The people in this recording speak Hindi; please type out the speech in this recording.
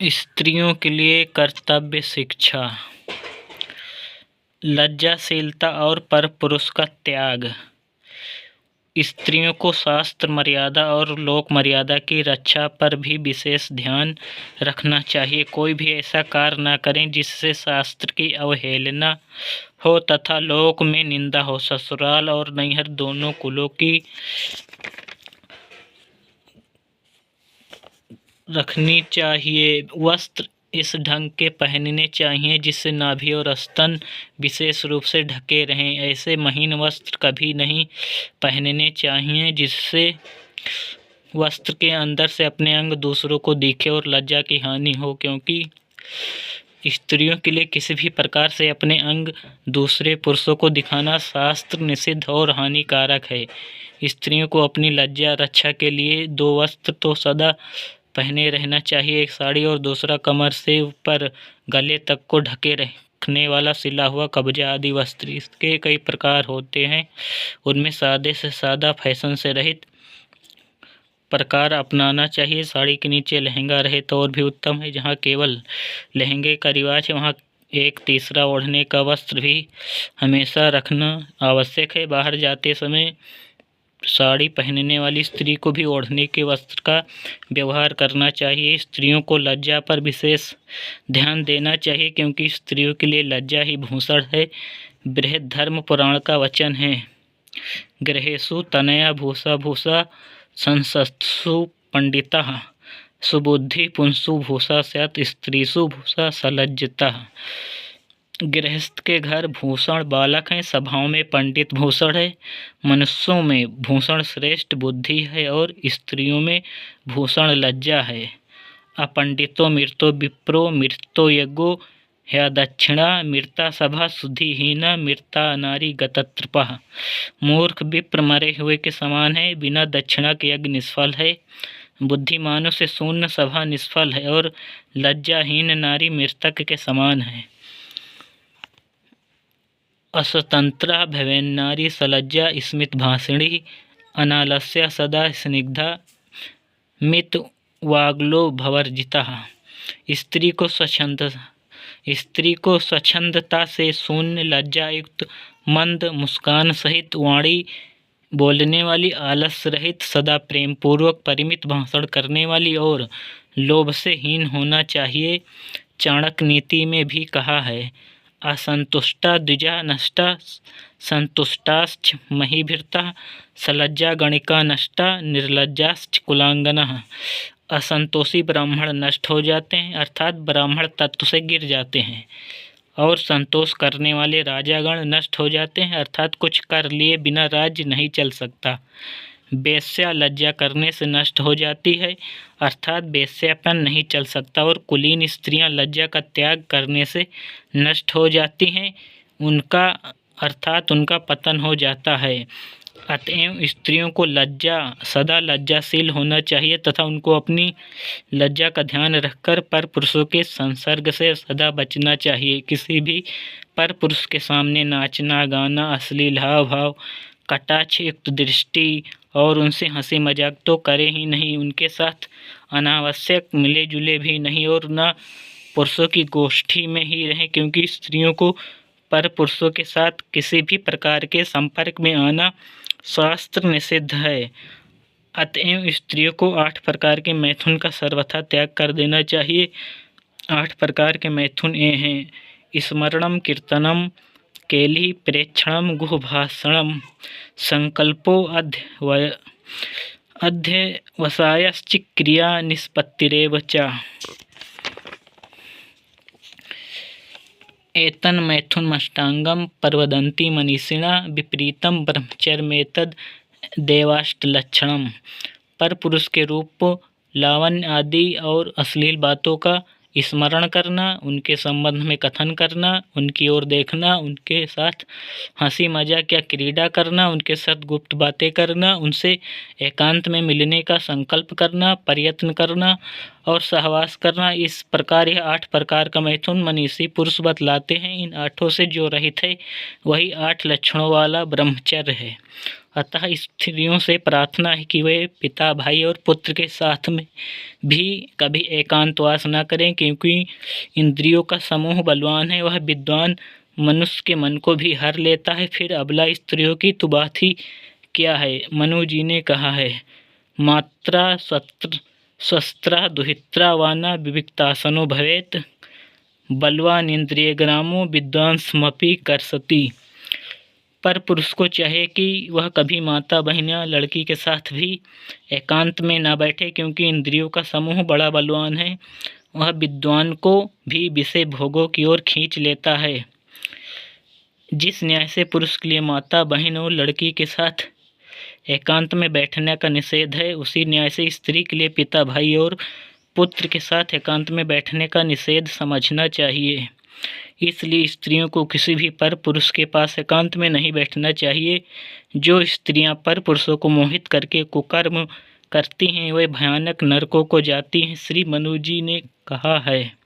स्त्रियों के लिए कर्तव्य शिक्षा, लज्जाशीलता और परपुरुष का त्याग। स्त्रियों को शास्त्र मर्यादा और लोक मर्यादा की रक्षा पर भी विशेष ध्यान रखना चाहिए। कोई भी ऐसा कार्य न करें जिससे शास्त्र की अवहेलना हो तथा लोक में निंदा हो। ससुराल और नैहर दोनों कुलों की रखनी चाहिए। वस्त्र इस ढंग के पहनने चाहिए जिससे नाभि और स्तन विशेष रूप से ढके रहें। ऐसे महीन वस्त्र कभी नहीं पहनने चाहिए जिससे वस्त्र के अंदर से अपने अंग दूसरों को दिखे और लज्जा की हानि हो, क्योंकि स्त्रियों के लिए किसी भी प्रकार से अपने अंग दूसरे पुरुषों को दिखाना शास्त्र निषिद्ध और हानिकारक है। स्त्रियों को अपनी लज्जा रक्षा के लिए दो वस्त्र तो सदा पहने रहना चाहिए, एक साड़ी और दूसरा कमर से ऊपर गले तक को ढके रखने वाला सिला हुआ कब्जा आदि वस्त्र। इसके कई प्रकार होते हैं, उनमें सादे से सादा फैशन से रहित प्रकार अपनाना चाहिए। साड़ी के नीचे लहंगा रहे तो और भी उत्तम है। जहाँ केवल लहंगे का रिवाज है वहाँ एक तीसरा ओढ़ने का वस्त्र भी हमेशा रखना आवश्यक है। बाहर जाते समय साड़ी पहनने वाली स्त्री को भी ओढ़ने के वस्त्र का व्यवहार करना चाहिए। स्त्रियों को लज्जा पर विशेष ध्यान देना चाहिए, क्योंकि स्त्रियों के लिए लज्जा ही भूषण है। बृहद्धर्म पुराण का वचन है, गृहेषु तनया भूषा भूषा संसत्सु पंडितः सुबुद्धि पुंसु भूषा स्यात् स्त्रीषु भूषा सलज्जतः। गृहस्थ के घर भूषण बालक हैं, सभाओं में पंडित भूषण है। मनुष्यों में भूषण श्रेष्ठ बुद्धि है और स्त्रियों में भूषण लज्जा है। अपंडितो मृतो विप्रो मृतो यज्ञो ह्या दक्षिणा मृता सभा शुद्धिहीना मृता नारी गतत्रपः। मूर्ख विप्र मरे हुए के समान है, बिना दक्षिणा के यज्ञ निष्फल है। बुद्धिमानों से शून्य सभा निष्फल है और लज्जाहीन नारी मृतक के समान है। अस्वतंत्रा भवेन्नारी सलज्जा स्मित भाषिणी अनालस्या सदा स्निग्धा मित वाग्लो भवर्जिता। स्त्री को स्वच्छंदता से शून्य लज्जा युक्त मंद मुस्कान सहित वाणी बोलने वाली, आलस रहित, सदा प्रेम पूर्वक परिमित भाषण करने वाली और लोभ से हीन होना चाहिए। चाणक्य नीति में भी कहा है, असंतुष्टा द्विजा नष्टा संतुष्टाश्च महीभृतः सलज्जा गणिका नष्टा निर्लज्जाश्च कुलांगनः। असंतोषी ब्राह्मण नष्ट हो जाते हैं, अर्थात ब्राह्मण तत्व से गिर जाते हैं, और संतोष करने वाले राजागण नष्ट हो जाते हैं, अर्थात कुछ कर लिए बिना राज्य नहीं चल सकता। वेश्या लज्जा करने से नष्ट हो जाती है, अर्थात वेश्यापन नहीं चल सकता, और कुलीन स्त्रियां लज्जा का त्याग करने से नष्ट हो जाती हैं, उनका पतन हो जाता है। अतएव स्त्रियों को सदा लज्जाशील होना चाहिए तथा उनको अपनी लज्जा का ध्यान रखकर पर पुरुषों के संसर्ग से सदा बचना चाहिए। किसी भी पर पुरुष के सामने नाचना गाना, अश्लील हाव भाव, कटाक्ष युक्त दृष्टि और उनसे हंसी मजाक तो करे ही नहीं, उनके साथ अनावश्यक मिले जुले भी नहीं और न पुरुषों की गोष्ठी में ही रहें, क्योंकि स्त्रियों को पर पुरुषों के साथ किसी भी प्रकार के संपर्क में आना शास्त्र निषिद्ध है। अतएव स्त्रियों को 8 प्रकार के मैथुन का सर्वथा त्याग कर देना चाहिए। 8 प्रकार के मैथुन ये हैं, स्मरणम कीर्तनम केली प्रेक्षणम गुहभाषणम संकल्पो अध्यवसायश्च क्रिया निष्पत्तिरेव च। एतन मैथुनमष्टांगम प्रवदन्ति मनीषिणा विपरीतम ब्रह्मचर्यमेतद् देवाष्टलक्षणम। पर पुरुष के रूप, लावण्य आदि और अश्लील बातों का स्मरण करना, उनके संबंध में कथन करना, उनकी ओर देखना, उनके साथ हंसी मजाक या क्रीड़ा करना, उनके साथ गुप्त बातें करना, उनसे एकांत में मिलने का संकल्प करना, प्रयत्न करना और सहवास करना। इस प्रकार यह 8 प्रकार का मैथुन मनीषी पुरुष बतलाते हैं। इन 8 से जो रहित है वही 8 लक्षणों वाला ब्रह्मचर्य है। अतः स्त्रियों से प्रार्थना है कि वे पिता, भाई और पुत्र के साथ में भी कभी एकांतवास न करें, क्योंकि इंद्रियों का समूह बलवान है। वह विद्वान मनुष्य के मन को भी हर लेता है। फिर अबला स्त्रियों की तो बात ही क्या है। मनु जी ने कहा है, मात्रा शस्त्रा दुहित्रा वाना विविक्तासनो भवेत, बलवान इंद्रिय ग्रामो विद्वांसमपि करसति। पर पुरुष को चाहे कि वह कभी माता, बहन या लड़की के साथ भी एकांत में न बैठे, क्योंकि इंद्रियों का समूह बड़ा बलवान है। वह विद्वान को भी विषय भोगों की ओर खींच लेता है। जिस न्याय से पुरुष के लिए माता, बहन और लड़की के साथ एकांत में बैठने का निषेध है, उसी न्याय से स्त्री के लिए पिता, भाई और पुत्र के साथ एकांत में बैठने का निषेध समझना चाहिए। इसलिए स्त्रियों को किसी भी पर पुरुष के पास एकांत में नहीं बैठना चाहिए। जो स्त्रियां पर पुरुषों को मोहित करके कुकर्म करती हैं वे भयानक नरकों को जाती हैं। श्री मनु जी ने कहा है।